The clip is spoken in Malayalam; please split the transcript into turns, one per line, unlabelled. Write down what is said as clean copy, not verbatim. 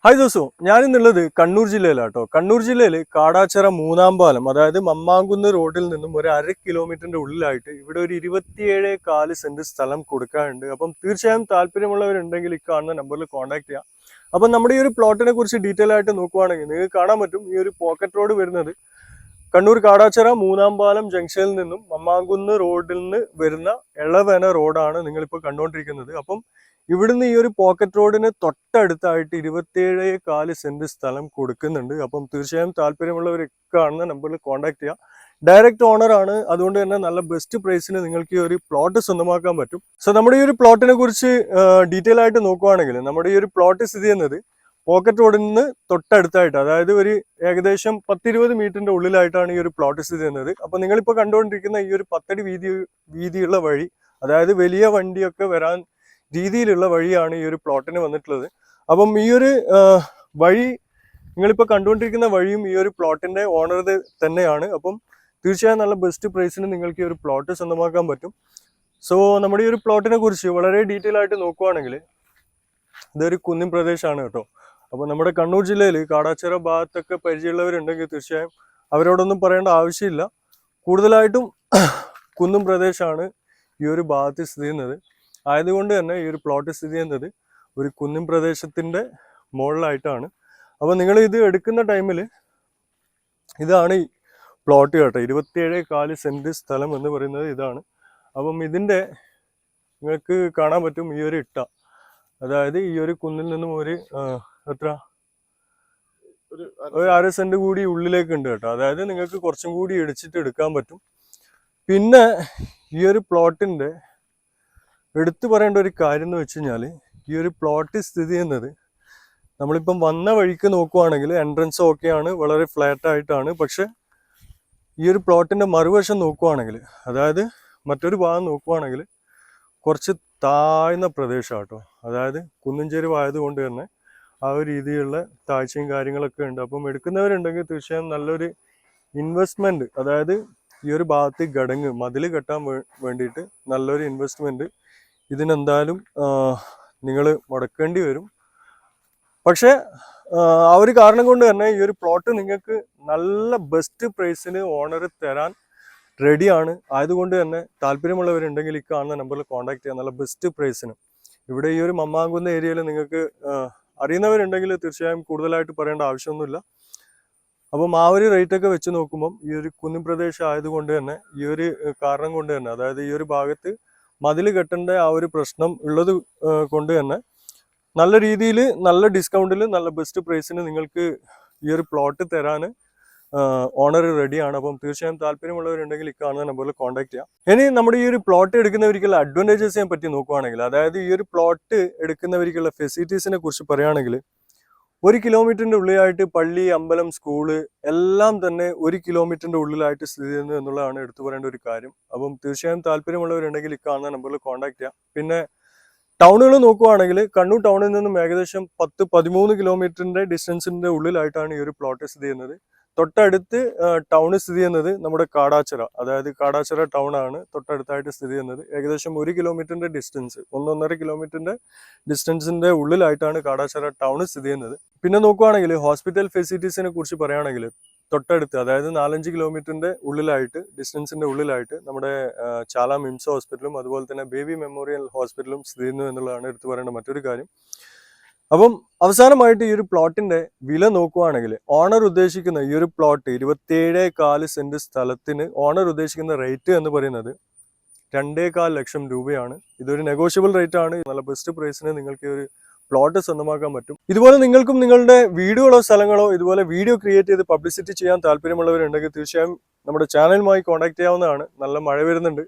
ഹായ് ദോസു, ഞാനിന്നുള്ളത് കണ്ണൂർ ജില്ലയിലാട്ടോ. കണ്ണൂർ ജില്ലയിൽ കാടാച്ചിറ മൂന്നാം പാലം, അതായത് മമ്മാങ്കുന്ന് റോഡിൽ നിന്നും ഒരു 1/2 കിലോമീറ്ററിന്റെ ഉള്ളിലായിട്ട് ഇവിടെ ഒരു 27.4 സെന്റ് സ്ഥലം കൊടുക്കാനുണ്ട്. അപ്പം തീർച്ചയായും താല്പര്യമുള്ളവരുണ്ടെങ്കിൽ ഈ കാണുന്ന നമ്പറിൽ കോൺടാക്ട് ചെയ്യാം. അപ്പം നമ്മുടെ ഈ ഒരു പ്ലോട്ടിനെ കുറിച്ച് ഡീറ്റെയിൽ ആയിട്ട് നോക്കുവാണെങ്കിൽ നിങ്ങൾക്ക് കാണാൻ പറ്റും, ഈ ഒരു പോക്കറ്റ് റോഡ് വരുന്നത് കണ്ണൂർ കാടാച്ചിറ മൂന്നാം പാലം ജംഗ്ഷനിൽ നിന്നും മമ്മാങ്കുന്ന് റോഡിൽ നിന്ന് വരുന്ന എളവന റോഡാണ് നിങ്ങളിപ്പോൾ കണ്ടുകൊണ്ടിരിക്കുന്നത്. അപ്പം ഇവിടുന്ന് ഈ ഒരു പോക്കറ്റ് റോഡിന് തൊട്ടടുത്തായിട്ട് 27.4 സെന്റ് സ്ഥലം കൊടുക്കുന്നുണ്ട്. അപ്പം തീർച്ചയായും താല്പര്യമുള്ളവരൊക്കെ കാണുന്ന നമ്പറിൽ കോൺടാക്ട് ചെയ്യാം. ഡയറക്റ്റ് ഓണർ ആണ്, അതുകൊണ്ട് തന്നെ നല്ല ബെസ്റ്റ് പ്രൈസിന് നിങ്ങൾക്ക് ഈ ഒരു പ്ലോട്ട് സ്വന്തമാക്കാൻ പറ്റും. സോ നമ്മുടെ ഈ ഒരു പ്ലോട്ടിനെ കുറിച്ച് ഡീറ്റെയിൽ ആയിട്ട് നോക്കുവാണെങ്കിൽ നമ്മുടെ ഈ ഒരു പ്ലോട്ട് സ്ഥിതി ചെയ്യുന്നത് പോക്കറ്റ് റോഡിൽ നിന്ന് തൊട്ടടുത്തായിട്ട്, അതായത് ഒരു ഏകദേശം 10-20 മീറ്ററിന്റെ ഉള്ളിലായിട്ടാണ് ഈ ഒരു പ്ലോട്ട് സ്ഥിതി ചെയ്യുന്നത്. അപ്പൊ നിങ്ങളിപ്പോൾ കണ്ടുകൊണ്ടിരിക്കുന്ന ഈ ഒരു 10 അടി വീതിയുള്ള വഴി, അതായത് വലിയ വണ്ടിയൊക്കെ വരാൻ രീതിയിലുള്ള വഴിയാണ് ഈ ഒരു പ്ലോട്ടിന് വന്നിട്ടുള്ളത്. അപ്പം ഈ ഒരു വഴി നിങ്ങളിപ്പോൾ കണ്ടുകൊണ്ടിരിക്കുന്ന വഴിയും ഈ ഒരു പ്ലോട്ടിന്റെ ഓണർ തന്നെയാണ്. അപ്പം തീർച്ചയായും നല്ല ബെസ്റ്റ് പ്രൈസിന് നിങ്ങൾക്ക് ഈ ഒരു പ്ലോട്ട് സ്വന്തമാക്കാൻ പറ്റും. സോ നമ്മുടെ ഈ ഒരു പ്ലോട്ടിനെ കുറിച്ച് വളരെ ഡീറ്റെയിൽ ആയിട്ട് നോക്കുവാണെങ്കിൽ ഇതൊരു കുന്നിൻ പ്രദേശമാണ് കേട്ടോ. അപ്പോൾ നമ്മുടെ കണ്ണൂർ ജില്ലയിൽ കാടാച്ചിറ ഭാഗത്തൊക്കെ പരിചയമുള്ളവരുണ്ടെങ്കിൽ തീർച്ചയായും അവരോടൊന്നും പറയേണ്ട ആവശ്യമില്ല. കൂടുതലായിട്ടും കുന്നും പ്രദേശമാണ് ഈ ഒരു ഭാഗത്ത് സ്ഥിതി ചെയ്യുന്നത്. ആയതുകൊണ്ട് തന്നെ ഈ ഒരു പ്ലോട്ട് സ്ഥിതി ചെയ്യുന്നത് ഒരു കുന്നിൻ പ്രദേശത്തിൻ്റെ മുകളിലായിട്ടാണ്. അപ്പോൾ നിങ്ങൾ ഇത് എടുക്കുന്ന ടൈമിൽ ഇതാണ് ഈ പ്ലോട്ട് കേട്ടോ. 27.4 സെന്റ് സ്ഥലം എന്ന് പറയുന്നത് ഇതാണ്. അപ്പം ഇതിൻ്റെ നിങ്ങൾക്ക് കാണാൻ പറ്റും ഈ ഒരു ഇട്ട, അതായത് ഈ ഒരു കുന്നിൽ നിന്നും ഒരു എത്ര ഒരു 1/2 സെന്റ് കൂടി ഉള്ളിലേക്ക് ഉണ്ട് കേട്ടോ. അതായത് നിങ്ങൾക്ക് കുറച്ചും കൂടി ഇടിച്ചിട്ട് എടുക്കാൻ പറ്റും. പിന്നെ ഈ ഒരു പ്ലോട്ടിൻ്റെ എടുത്തു പറയേണ്ട ഒരു കാര്യം എന്ന് വെച്ച് കഴിഞ്ഞാൽ ഈ ഒരു പ്ലോട്ട് സ്ഥിതി ചെയ്യുന്നത് നമ്മളിപ്പം വന്ന വഴിക്ക് നോക്കുവാണെങ്കിൽ എൻട്രൻസ് ഓക്കെയാണ്, വളരെ ഫ്ലാറ്റ് ആയിട്ടാണ്. പക്ഷെ ഈ ഒരു പ്ലോട്ടിൻ്റെ മറുവശം നോക്കുവാണെങ്കിൽ, അതായത് മറ്റൊരു ഭാഗം നോക്കുവാണെങ്കിൽ കുറച്ച് താഴ്ന്ന പ്രദേശമാണ് കേട്ടോ. അതായത് കുന്നിൻ ചെരുവായതുകൊണ്ട് തന്നെ ആ ഒരു രീതിയിലുള്ള താഴ്ചയും കാര്യങ്ങളൊക്കെ ഉണ്ട്. അപ്പം എടുക്കുന്നവരുണ്ടെങ്കിൽ തീർച്ചയായും നല്ലൊരു ഇൻവെസ്റ്റ്മെൻറ്റ്, അതായത് ഈ ഒരു ഭാഗത്ത് ഗടങ്ങ് മതിൽ കെട്ടാൻ വേണ്ടിയിട്ട് നല്ലൊരു ഇൻവെസ്റ്റ്മെൻറ്റ് ഇതിനെന്തായാലും നിങ്ങൾ മുടക്കേണ്ടി വരും. പക്ഷേ ആ ഒരു കാരണം കൊണ്ട് തന്നെ ഈ ഒരു പ്ലോട്ട് നിങ്ങൾക്ക് നല്ല ബെസ്റ്റ് പ്രൈസിന് ഓണർ തരാൻ റെഡിയാണ്. ആയതുകൊണ്ട് തന്നെ താല്പര്യമുള്ളവരുണ്ടെങ്കിൽ ഈ കാണുന്ന നമ്പറിൽ കോൺടാക്ട് ചെയ്യാം നല്ല ബെസ്റ്റ് പ്രൈസിന്. ഇവിടെ ഈ ഒരു മമ്മാങ്കുന്ന് ഏരിയയിൽ നിങ്ങൾക്ക് അറിയുന്നവരുണ്ടെങ്കിൽ തീർച്ചയായും കൂടുതലായിട്ട് പറയേണ്ട ആവശ്യമൊന്നുമില്ല. അപ്പം ആ ഒരു റേറ്റൊക്കെ വെച്ച് നോക്കുമ്പം ഈ ഒരു കുന്നിൻ പ്രദേശം ആയതുകൊണ്ട് തന്നെ ഈ ഒരു കാരണം കൊണ്ട് തന്നെ, അതായത് ഈ ഒരു ഭാഗത്ത് മതിൽ കെട്ടേണ്ട ആ ഒരു പ്രശ്നം ഉള്ളത് കൊണ്ട് തന്നെ നല്ല രീതിയിൽ നല്ല ഡിസ്കൗണ്ടിൽ നല്ല ബെസ്റ്റ് പ്രൈസിന് നിങ്ങൾക്ക് ഈ ഒരു പ്ലോട്ട് തരാൻ ഓണർ റെഡിയാണ്. അപ്പം തീർച്ചയായും താല്പര്യമുള്ളവരുണ്ടെങ്കിൽ ഈ കാണുന്ന നമ്പറിൽ കോൺടാക്ട് ചെയ്യാം. ഇനി നമ്മുടെ ഈ ഒരു പ്ലോട്ട് എടുക്കുന്നവർക്കുള്ള അഡ്വാൻറ്റേജസിനെ പറ്റി നോക്കുവാണെങ്കിൽ, അതായത് ഈ ഒരു പ്ലോട്ട് എടുക്കുന്നവർക്കുള്ള ഫെസിലിറ്റീസിനെ കുറിച്ച് പറയുകയാണെങ്കിൽ 1 കിലോമീറ്ററിന്റെ ഉള്ളിലായിട്ട് പള്ളി, അമ്പലം, സ്കൂള് എല്ലാം തന്നെ 1 കിലോമീറ്ററിന്റെ ഉള്ളിലായിട്ട് സ്ഥിതി ചെയ്യുന്നു എന്നുള്ളതാണ് എടുത്തു പറയേണ്ട ഒരു കാര്യം. അപ്പം തീർച്ചയായും താല്പര്യമുള്ളവരുണ്ടെങ്കിൽ ഈ കാണുന്ന നമ്പറിൽ കോൺടാക്ട് ചെയ്യാം. പിന്നെ ടൗണുകൾ നോക്കുവാണെങ്കിൽ കണ്ണൂർ ടൗണിൽ നിന്നും ഏകദേശം 10-13 കിലോമീറ്ററിന്റെ ഡിസ്റ്റൻസിന്റെ ഉള്ളിലായിട്ടാണ് ഈ ഒരു പ്ലോട്ട് സ്ഥിതി ചെയ്യുന്നത്. തൊട്ടടുത്ത് ടൗണ് സ്ഥിതി ചെയ്യുന്നത് നമ്മുടെ കാടാച്ചിറ, അതായത് കാടാച്ചിറ ടൗൺ ആണ് തൊട്ടടുത്തായിട്ട് സ്ഥിതി ചെയ്യുന്നത്. ഏകദേശം 1 കിലോമീറ്ററിന്റെ ഡിസ്റ്റൻസ്, 1-1.5 കിലോമീറ്ററിന്റെ ഡിസ്റ്റൻസിന്റെ ഉള്ളിലായിട്ടാണ് കാടാച്ചിറ ടൗൺ സ്ഥിതി ചെയ്യുന്നത്. പിന്നെ നോക്കുവാണെങ്കിൽ ഹോസ്പിറ്റൽ ഫെസിലിറ്റീസിനെ കുറിച്ച് പറയുകയാണെങ്കിൽ തൊട്ടടുത്ത്, അതായത് 4-5 കിലോമീറ്ററിന്റെ ഉള്ളിലായിട്ട് ഡിസ്റ്റൻസിന്റെ ഉള്ളിലായിട്ട് നമ്മുടെ ചാല മിംസ് ഹോസ്പിറ്റലും അതുപോലെ തന്നെ ബേബി മെമ്മോറിയൽ ഹോസ്പിറ്റലും സ്ഥിതി ചെയ്യുന്നു എന്നുള്ളതാണ് എടുത്തു പറയേണ്ട മറ്റൊരു കാര്യം. അപ്പം അവസാനമായിട്ട് ഈ ഒരു പ്ലോട്ടിന്റെ വില നോക്കുവാണെങ്കിൽ ഓണർ ഉദ്ദേശിക്കുന്ന ഈ ഒരു പ്ലോട്ട് 27.4 സെന്റ് സ്ഥലത്തിന് ഓണർ ഉദ്ദേശിക്കുന്ന റേറ്റ് എന്ന് പറയുന്നത് 2.25 ലക്ഷം രൂപയാണ്. ഇതൊരു നെഗോഷ്യബിൾ റേറ്റ് ആണ്. നല്ല ബെസ്റ്റ് പ്രൈസിന് നിങ്ങൾക്ക് ഒരു പ്ലോട്ട് സ്വന്തമാക്കാൻ പറ്റും. ഇതുപോലെ നിങ്ങൾക്കും നിങ്ങളുടെ വീടുകളോ സ്ഥലങ്ങളോ ഇതുപോലെ വീഡിയോ ക്രിയേറ്റ് ചെയ്ത് പബ്ലിസിറ്റി ചെയ്യാൻ താല്പര്യമുള്ളവരുണ്ടെങ്കിൽ തീർച്ചയായും നമ്മുടെ ചാനലുമായി കോൺടാക്ട് ചെയ്യാവുന്നതാണ്. നല്ല മഴ വരുന്നുണ്ട്.